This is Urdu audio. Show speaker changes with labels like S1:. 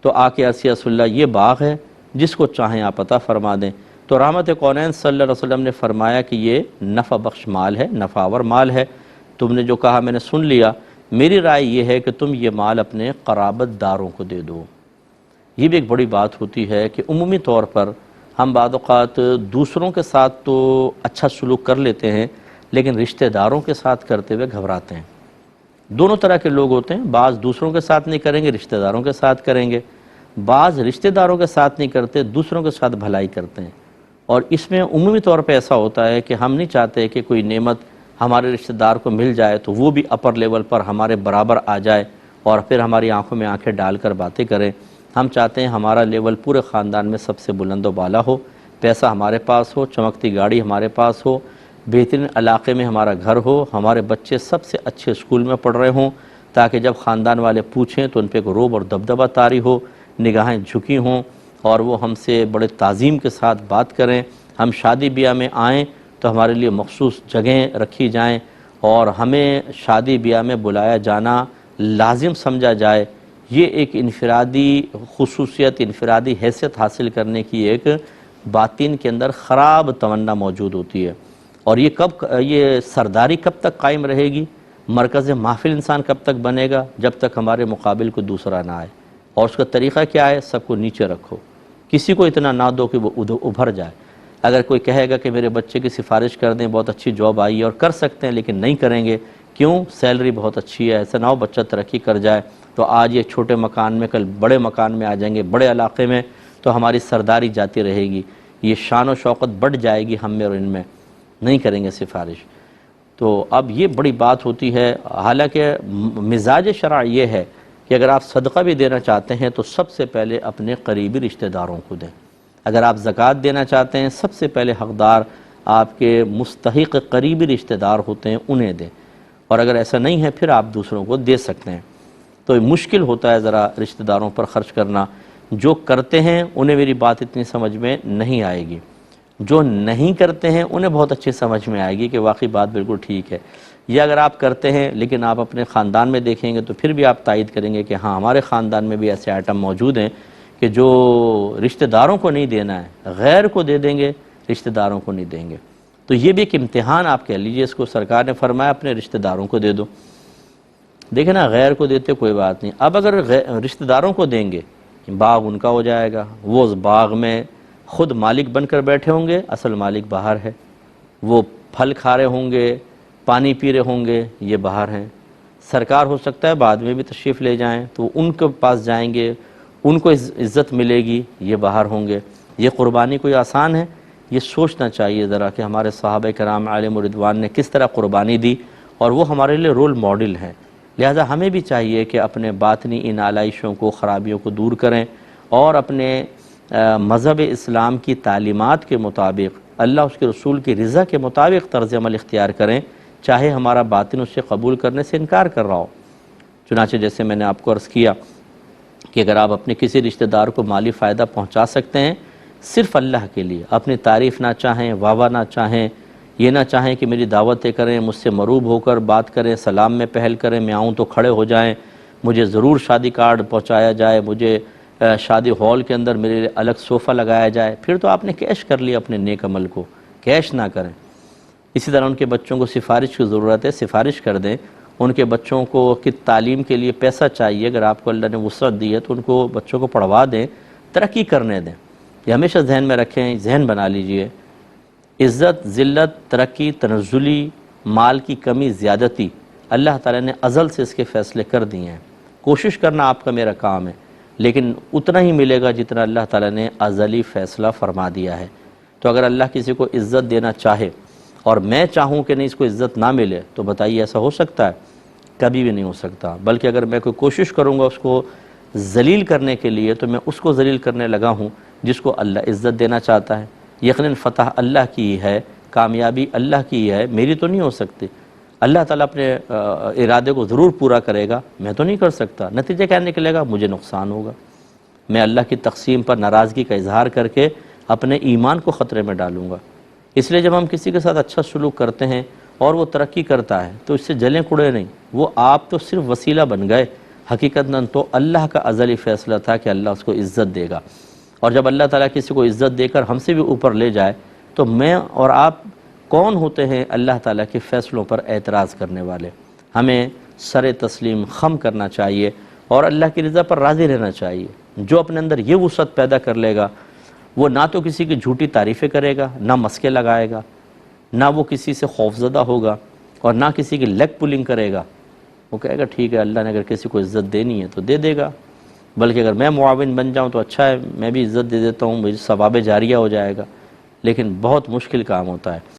S1: تو آ کے عرض یا رسول اللہ یہ باغ ہے، جس کو چاہیں آپ عطا فرما دیں۔ تو رحمت کونین صلی اللہ علیہ وسلم نے فرمایا کہ یہ نفع بخش مال ہے، نفع آور مال ہے، تم نے جو کہا میں نے سن لیا، میری رائے یہ ہے کہ تم یہ مال اپنے قرابت داروں کو دے دو۔ یہ بھی ایک بڑی بات ہوتی ہے کہ عمومی طور پر ہم بعض اوقات دوسروں کے ساتھ تو اچھا سلوک کر لیتے ہیں، لیکن رشتہ داروں کے ساتھ کرتے ہوئے گھبراتے ہیں۔ دونوں طرح کے لوگ ہوتے ہیں، بعض دوسروں کے ساتھ نہیں کریں گے، رشتہ داروں کے ساتھ کریں گے، بعض رشتہ داروں کے ساتھ نہیں کرتے، دوسروں کے ساتھ بھلائی کرتے ہیں۔ اور اس میں عمومی طور پہ ایسا ہوتا ہے کہ ہم نہیں چاہتے کہ کوئی نعمت ہمارے رشتہ دار کو مل جائے تو وہ بھی اپر لیول پر ہمارے برابر آ جائے اور پھر ہماری آنکھوں میں آنکھیں ڈال کر باتیں کریں۔ ہم چاہتے ہیں ہمارا لیول پورے خاندان میں سب سے بلند و بالا ہو، پیسہ ہمارے پاس ہو، چمکتی گاڑی ہمارے پاس ہو، بہترین علاقے میں ہمارا گھر ہو، ہمارے بچے سب سے اچھے اسکول میں پڑھ رہے ہوں، تاکہ جب خاندان والے پوچھیں تو ان پہ ایک روب اور دبدبہ طاری ہو، نگاہیں جھکی ہوں اور وہ ہم سے بڑے تعظیم کے ساتھ بات کریں۔ ہم شادی بیاہ میں آئیں تو ہمارے لیے مخصوص جگہیں رکھی جائیں اور ہمیں شادی بیاہ میں بلایا جانا لازم سمجھا جائے۔ یہ ایک انفرادی خصوصیت، انفرادی حیثیت حاصل کرنے کی ایک باطن کے اندر خراب تمنا موجود ہوتی ہے۔ اور یہ سرداری کب تک قائم رہے گی، مرکز محفل انسان کب تک بنے گا، جب تک ہمارے مقابل کو دوسرا نہ آئے۔ اور اس کا طریقہ کیا ہے؟ سب کو نیچے رکھو، کسی کو اتنا نہ دو کہ وہ ابھر جائے۔ اگر کوئی کہے گا کہ میرے بچے کی سفارش کر دیں، بہت اچھی جاب آئی ہے، اور کر سکتے ہیں لیکن نہیں کریں گے، کیوں؟ سیلری بہت اچھی ہے، ایسا نہ ہو بچہ ترقی کر جائے تو آج یہ چھوٹے مکان میں کل بڑے مکان میں آ جائیں گے، بڑے علاقے میں، تو ہماری سرداری جاتی رہے گی، یہ شان و شوقت بڑھ جائے گی ہم میں اور ان میں، نہیں کریں گے سفارش۔ تو اب یہ بڑی بات ہوتی ہے۔ حالانکہ مزاج شرع یہ ہے کہ اگر آپ صدقہ بھی دینا چاہتے ہیں تو سب سے پہلے اپنے قریبی رشتہ داروں کو دیں۔ اگر آپ زکوٰۃ دینا چاہتے ہیں، سب سے پہلے حقدار آپ کے مستحق قریبی رشتہ دار ہوتے ہیں، انہیں دیں۔ اور اگر ایسا نہیں ہے پھر آپ دوسروں کو دے سکتے ہیں۔ تو مشکل ہوتا ہے ذرا رشتہ داروں پر خرچ کرنا۔ جو کرتے ہیں انہیں میری بات اتنی سمجھ میں نہیں آئے گی، جو نہیں کرتے ہیں انہیں بہت اچھی سمجھ میں آئے گی کہ واقعی بات بالکل ٹھیک ہے۔ یا اگر آپ کرتے ہیں لیکن آپ اپنے خاندان میں دیکھیں گے تو پھر بھی آپ تائید کریں گے کہ ہاں ہمارے خاندان میں بھی ایسے آئٹم موجود ہیں کہ جو رشتہ داروں کو نہیں دینا ہے، غیر کو دے دیں گے، رشتہ داروں کو نہیں دیں گے۔ تو یہ بھی ایک امتحان آپ کہہ لیجئے اس کو، سرکار نے فرمایا اپنے رشتہ داروں کو دے دو۔ دیکھیں نا، غیر کو دیتے کوئی بات نہیں، اب اگر رشتہ داروں کو دیں گے، باغ ان کا ہو جائے گا، وہ اس باغ میں خود مالک بن کر بیٹھے ہوں گے، اصل مالک باہر ہے، وہ پھل کھا رہے ہوں گے، پانی پی رہے ہوں گے، یہ باہر ہیں۔ سرکار ہو سکتا ہے بعد میں بھی تشریف لے جائیں تو ان کے پاس جائیں گے، ان کو عزت ملے گی، یہ باہر ہوں گے۔ یہ قربانی کوئی آسان ہے؟ یہ سوچنا چاہیے ذرا کہ ہمارے صحابہ کرام علیہم رضوان نے کس طرح قربانی دی، اور وہ ہمارے لیے رول ماڈل ہیں۔ لہذا ہمیں بھی چاہیے کہ اپنے باطنی ان آلائشوں کو، خرابیوں کو دور کریں اور اپنے مذہب اسلام کی تعلیمات کے مطابق، اللہ اس کے رسول کی رضا کے مطابق طرز عمل اختیار کریں، چاہے ہمارا باطن اس سے قبول کرنے سے انکار کر رہا ہو۔ چنانچہ جیسے میں نے آپ کو عرض کیا کہ اگر آپ اپنے کسی رشتہ دار کو مالی فائدہ پہنچا سکتے ہیں صرف اللہ کے لیے، اپنی تعریف نہ چاہیں، واہ نہ چاہیں، یہ نہ چاہیں کہ میری دعوتیں کریں، مجھ سے مروب ہو کر بات کریں، سلام میں پہل کریں، میں آؤں تو کھڑے ہو جائیں، مجھے ضرور شادی کارڈ پہنچایا جائے، مجھے شادی ہال کے اندر میرے لیے الگ صوفہ لگایا جائے، پھر تو آپ نے کیش کر لیا اپنے نیک عمل کو، کیش نہ کریں۔ اسی طرح ان کے بچوں کو سفارش کی ضرورت ہے، سفارش کر دیں۔ ان کے بچوں کو کی تعلیم کے لیے پیسہ چاہیے، اگر آپ کو اللہ نے وسعت دی ہے تو ان کو بچوں کو پڑھوا دیں، ترقی کرنے دیں۔ یہ ہمیشہ ذہن میں رکھیں، ذہن بنا لیجئے، عزت، ذلت، ترقی، تنزلی، مال کی کمی، زیادتی، اللہ تعالیٰ نے ازل سے اس کے فیصلے کر دیے ہیں۔ کوشش کرنا آپ کا میرا کام ہے، لیکن اتنا ہی ملے گا جتنا اللہ تعالیٰ نے ازلی فیصلہ فرما دیا ہے۔ تو اگر اللہ کسی کو عزت دینا چاہے اور میں چاہوں کہ نہیں اس کو عزت نہ ملے، تو بتائیے ایسا ہو سکتا ہے؟ کبھی بھی نہیں ہو سکتا۔ بلکہ اگر میں کوئی کوشش کروں گا اس کو ذلیل کرنے کے لیے، تو میں اس کو ذلیل کرنے لگا ہوں جس کو اللہ عزت دینا چاہتا ہے۔ یقیناً فتح اللہ کی ہی ہے، کامیابی اللہ کی ہی ہے، میری تو نہیں ہو سکتی۔ اللہ تعالیٰ اپنے ارادے کو ضرور پورا کرے گا، میں تو نہیں کر سکتا۔ نتیجہ کیا نکلے گا؟ مجھے نقصان ہوگا، میں اللہ کی تقسیم پر ناراضگی کا اظہار کر کے اپنے ایمان کو خطرے میں ڈالوں گا۔ اس لیے جب ہم کسی کے ساتھ اچھا سلوک کرتے ہیں اور وہ ترقی کرتا ہے تو اس سے جلیں کڑے نہیں، وہ آپ تو صرف وسیلہ بن گئے، حقیقتاً تو اللہ کا ازلی فیصلہ تھا کہ اللہ اس کو عزت دے گا، اور جب اللہ تعالیٰ کسی کو عزت دے کر ہم سے بھی اوپر لے جائے تو میں اور آپ کون ہوتے ہیں اللہ تعالیٰ کے فیصلوں پر اعتراض کرنے والے؟ ہمیں سر تسلیم خم کرنا چاہیے اور اللہ کی رضا پر راضی رہنا چاہیے۔ جو اپنے اندر یہ وسعت پیدا کر لے گا وہ نہ تو کسی کی جھوٹی تعریفیں کرے گا، نہ مسکے لگائے گا، نہ وہ کسی سے خوفزدہ ہوگا، اور نہ کسی کی لیگ پولنگ کرے گا۔ وہ کہے گا ٹھیک ہے، اللہ نے اگر کسی کو عزت دینی ہے تو دے دے گا، بلکہ اگر میں معاون بن جاؤں تو اچھا ہے، میں بھی عزت دے دیتا ہوں، مجھے ثواب جاریہ ہو جائے گا۔ لیکن بہت مشکل کام ہوتا ہے۔